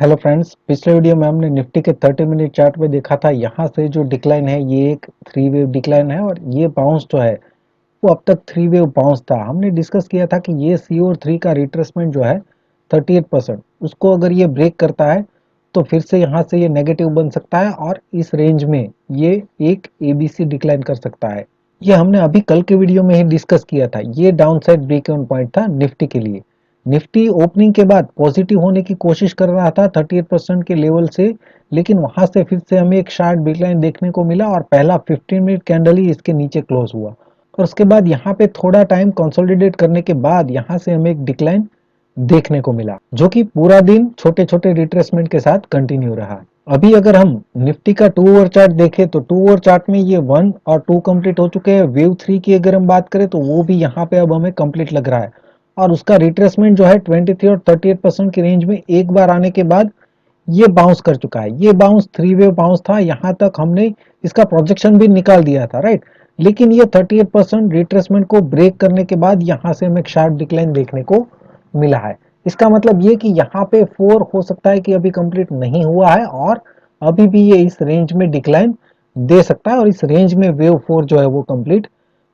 Hello friends, पिछले video में हमने निफ्टी के 30 मिनट चार्ट में देखा था। यहाँ से जो डिक्लाइन है ये एक थ्री वेव डिक्लाइन है और ये बाउंस जो है वो अब तक थ्री वेव बाउंस था। हमने डिस्कस किया था कि ये सी और थ्री का रिट्रेसमेंट जो है 38%, उसको अगर ये ब्रेक करता है तो फिर से यहाँ से ये नेगेटिव बन सकता है और इस रेंज में ये एक एबीसी डिक्लाइन कर सकता है। ये हमने अभी कल के वीडियो में ही डिस्कस किया था। ये downside break even point था निफ्टी के लिए। निफ्टी ओपनिंग के बाद पॉजिटिव होने की कोशिश कर रहा था 38% के लेवल से, लेकिन वहां से फिर से हमें एक शार्प डिक्लाइन देखने को मिला और पहला 15 मिनट कैंडल ही इसके नीचे क्लोज हुआ और उसके बाद यहाँ पे थोड़ा टाइम कंसोलिडेट करने के बाद यहाँ से हमें एक डिक्लाइन देखने को मिला, जो कि पूरा दिन छोटे छोटे रिट्रेसमेंट के साथ कंटिन्यू रहा। अभी अगर हम निफ्टी का 2 आवर चार्ट देखें तो 2 आवर चार्ट में ये 1 और 2 कंप्लीट हो चुके हैं। वेव 3 की अगर हम बात करें तो वो भी यहाँ पे अब हमें कंप्लीट लग रहा है और उसका रिट्रेसमेंट जो है 23 और 38% की रेंज में एक बार आने के बाद ये बाउंस कर चुका है। ये बाउंस थ्री वेव बाउंस था। यहाँ तक हमने इसका प्रोजेक्शन भी निकाल दिया था, राइट। लेकिन ये 38% रिट्रेसमेंट को ब्रेक करने के बाद यहाँ से हमें एक शार्प डिक्लाइन देखने को मिला है। इसका मतलब ये कि यहाँ पे 4 हो सकता है कि अभी कंप्लीट नहीं हुआ है और अभी भी ये इस रेंज में डिक्लाइन दे सकता है और इस रेंज में वेव 4 जो है वो कंप्लीट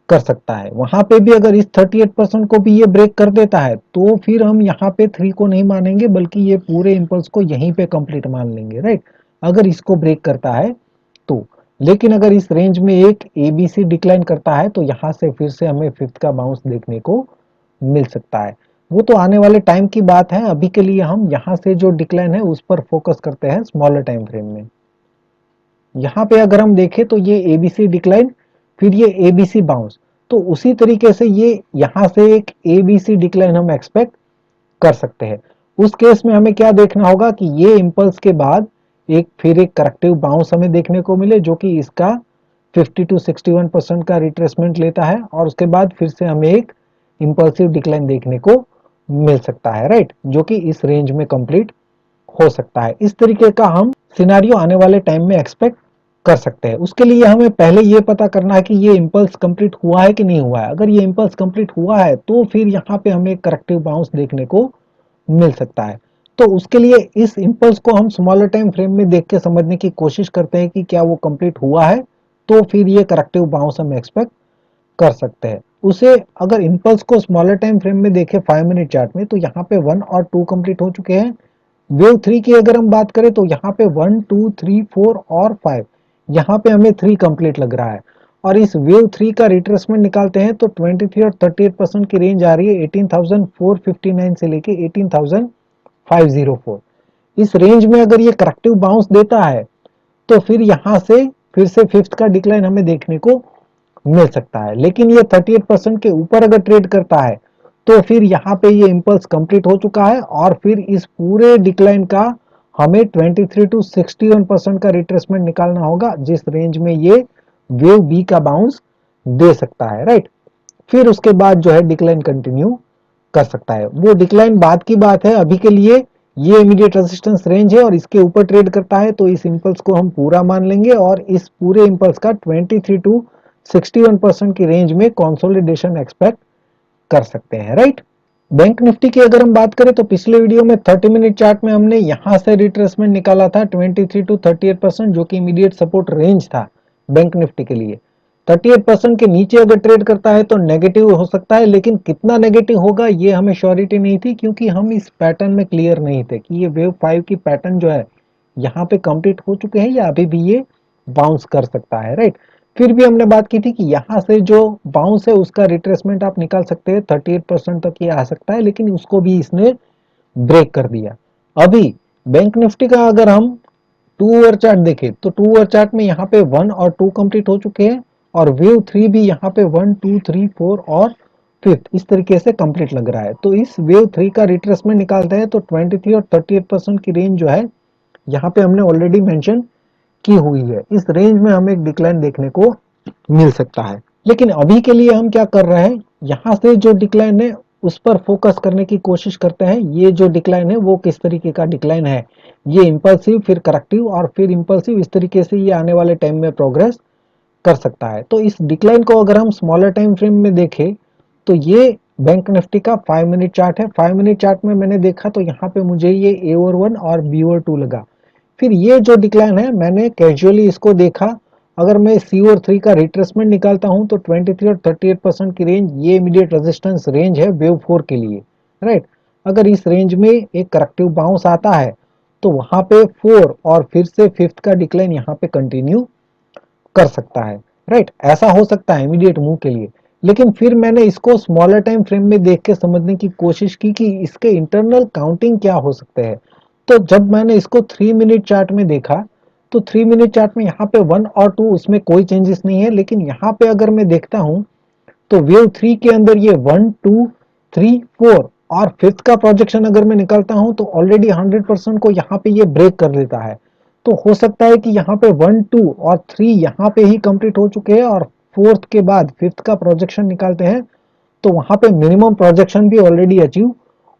कर सकता है। वहां पे भी अगर इस 38% को भी ये ब्रेक कर देता है तो फिर हम यहाँ पे 3 को नहीं मानेंगे, बल्कि ये पूरे इंपल्स को यहीं पे कंप्लीट मान लेंगे, राइट। अगर इसको ब्रेक करता है तो। लेकिन अगर इस रेंज में एक एबीसी डिक्लाइन करता है तो यहाँ से फिर से हमें फिफ्थ का बाउंस देखने को मिल सकता है। वो तो आने वाले टाइम की बात है। अभी के लिए हम यहाँ से जो डिक्लाइन है उस पर फोकस करते हैं स्मॉलर टाइम फ्रेम में। यहाँ पे अगर हम देखें तो ये एबीसी डिक्लाइन, फिर ये एबीसी बाउंस, तो उसी तरीके से ये यहाँ से एक एबीसी डिक्लाइन हम एक्सपेक्ट कर सकते हैं। उस केस में हमें क्या देखना होगा कि ये इंपल्स के बाद एक फिर एक करेक्टिव बाउंस हमें देखने को मिले, जो कि इसका 50 टू 61% का रिट्रेसमेंट लेता है और उसके बाद फिर से हमें एक इंपल्सिव डिक्लाइन देखने को मिल सकता है, राइट, जो कि इस रेंज में कंप्लीट हो सकता है। इस तरीके का हम सिनारियो आने वाले टाइम में एक्सपेक्ट कर सकते हैं। उसके लिए हमें पहले ये पता करना है कि ये इंपल्स कंप्लीट हुआ है कि नहीं हुआ है। अगर ये इंपल्स कंप्लीट हुआ है तो फिर यहाँ पे हमें एक करेक्टिव बाउंस देखने को मिल सकता है। तो उसके लिए इस इंपल्स को हम स्मॉलर टाइम फ्रेम में देख के समझने की कोशिश करते हैं कि क्या वो कंप्लीट हुआ है, तो फिर ये करेक्टिव बाउंस हम एक्सपेक्ट कर सकते हैं। उसे अगर इंपल्स को स्मॉलर टाइम फ्रेम में देखें 5 मिनट चार्ट में तो यहाँ पे 1 और 2 कंप्लीट हो चुके हैं। वेव 3 की अगर हम बात करें तो यहाँ पे 1 2 3 4 और 5, यहाँ पे हमें 3 कंप्लीट लग रहा है और इस वेव 3 का रिट्रेसमेंट निकालते हैं तो 23 और 38% की रेंज आ रही है 18,459 से लेके 18,504। इस रेंज में अगर ये करेक्टिव बाउंस देता है तो फिर यहाँ से फिर से फिफ्थ का डिक्लाइन हमें देखने को मिल सकता है। लेकिन ये 38% के ऊपर अगर ट्रेड करता है तो फिर यहाँ पे ये इंपल्स कंप्लीट हो चुका है और फिर इस पूरे डिक्लाइन का हमें 23 टू 61% का रिट्रेसमेंट निकालना होगा, जिस रेंज में ये वेव बी का बाउंस दे सकता है, राइट। फिर उसके बाद जो है डिक्लाइन कंटिन्यू कर सकता है। वो डिक्लाइन बाद की बात है। अभी के लिए ये इमीडिएट रेजिस्टेंस रेंज है और इसके ऊपर ट्रेड करता है तो इस इंपल्स को हम पूरा मान लेंगे और इस पूरे इंपल्स का 23 टू 61% की रेंज में कंसोलिडेशन एक्सपेक्ट कर सकते हैं, राइट। बैंक निफ्टी की अगर हम बात करें तो पिछले वीडियो में 30 मिनट चार्ट में हमने यहां से रिट्रेसमेंट निकाला था 23 टू 38%, जो कि इमीडिएट सपोर्ट रेंज था बैंक निफ्टी के लिए। 38% के नीचे अगर ट्रेड करता है तो नेगेटिव हो सकता है, लेकिन कितना नेगेटिव होगा ये हमें श्योरिटी नहीं थी, क्योंकि हम इस पैटर्न में क्लियर नहीं थे कि ये वेव 5 की पैटर्न जो है यहाँ पे कंप्लीट हो चुके हैं या अभी भी ये बाउंस कर सकता है, राइट। फिर भी हमने बात की थी कि यहाँ से जो बाउंस है उसका रिट्रेसमेंट आप निकाल सकते हैं 38% तक ये आ सकता है, लेकिन उसको भी इसने ब्रेक कर दिया। अभी बैंक निफ्टी का अगर हम 2 आवर चार्ट देखें तो 2 आवर चार्ट में यहाँ पे 1 और 2 कंप्लीट हो चुके हैं और वेव 3 भी यहाँ पे 1 2 3 4 और फिफ्थ इस तरीके से कंप्लीट लग रहा है। तो इस वेव 3 का रिट्रेसमेंट निकालते हैं तो 23 और 38% की रेंज जो है यहाँ पे हमने ऑलरेडी मेंशन की हुई है। इस रेंज में हमें एक डिक्लाइन देखने को मिल सकता है। लेकिन अभी के लिए हम क्या कर रहे हैं, यहाँ से जो डिक्लाइन है उस पर फोकस करने की कोशिश करते हैं। ये जो डिक्लाइन है वो किस तरीके का डिक्लाइन है, ये इंपल्सिव फिर करेक्टिव और फिर इंपल्सिव, इस तरीके से ये आने वाले टाइम में प्रोग्रेस कर सकता है। तो इस डिक्लाइन को अगर हम स्मॉलर टाइम फ्रेम में देखें तो ये बैंक निफ्टी का 5 मिनट चार्ट है। 5 मिनट चार्ट में मैंने देखा तो यहाँ पे मुझे ये ए ओवर 1 और बी ओवर 2 लगा। फिर ये जो डिक्लाइन है मैंने कैजुअली इसको देखा, अगर मैं सी ओवर 3 का रिट्रेसमेंट निकालता हूँ तो 23 और 38% की रेंज ये इमीडिएट रेजिस्टेंस रेंज है वेव 4 के लिए, राइट। अगर इस रेंज में एक करेक्टिव बाउंस आता है तो वहां पे 4 और फिर से फिफ्थ का डिक्लाइन यहाँ पे कंटिन्यू कर सकता है, राइट। ऐसा हो सकता है इमीडिएट मूव के लिए। लेकिन फिर मैंने इसको स्मॉलर टाइम फ्रेम में देख के समझने की कोशिश की कि इसके इंटरनल काउंटिंग क्या हो सकते हैं। तो जब मैंने इसको 3 मिनट चार्ट में देखा तो 3 मिनट चार्ट में यहाँ पे 1 और 2 उसमें कोई चेंजेस नहीं है, लेकिन यहाँ पे अगर मैं देखता हूँ तो वेव 3 के अंदर ये 1 2 3 4 और फिफ्थ का प्रोजेक्शन अगर मैं निकालता हूं तो ऑलरेडी 100% को यहाँ पे ये ब्रेक कर लेता है। तो हो सकता है कि यहाँ पे 1 2 और 3 यहाँ पे ही कंप्लीट हो चुके हैं और फोर्थ के बाद फिफ्थ का प्रोजेक्शन निकालते हैं तो वहां पे मिनिमम प्रोजेक्शन भी ऑलरेडी अचीव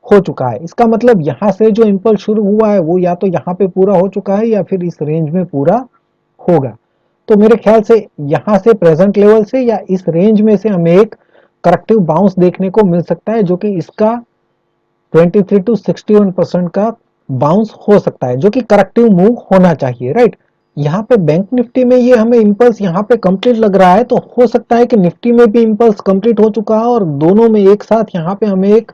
हो चुका है। इसका मतलब यहाँ से जो इम्पल्स शुरू हुआ है वो या तो यहाँ पे पूरा हो चुका है या फिर इस रेंज में पूरा होगा। तो मेरे ख्याल से यहाँ से प्रेजेंट लेवल से या इस रेंज में से हमें एक करेक्टिव बाउंस देखने को मिल सकता है, जो कि इसका 23 टू 61% का बाउंस हो सकता है, जो कि करेक्टिव मूव होना चाहिए, राइट। यहाँ पे बैंक निफ्टी में ये हमें इम्पल्स यहाँ पे कंप्लीट लग रहा है, तो हो सकता है कि निफ्टी में भी इम्पल्स कंप्लीट हो चुका है और दोनों में एक साथ यहाँ पे हमें एक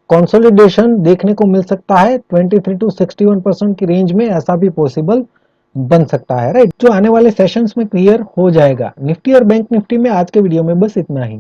कंसोलिडेशन देखने को मिल सकता है 23 टू 61% की रेंज में, ऐसा भी पॉसिबल बन सकता है, राइट। जो आने वाले सेशंस में क्लियर हो जाएगा। निफ्टी और बैंक निफ्टी में आज के वीडियो में बस इतना ही।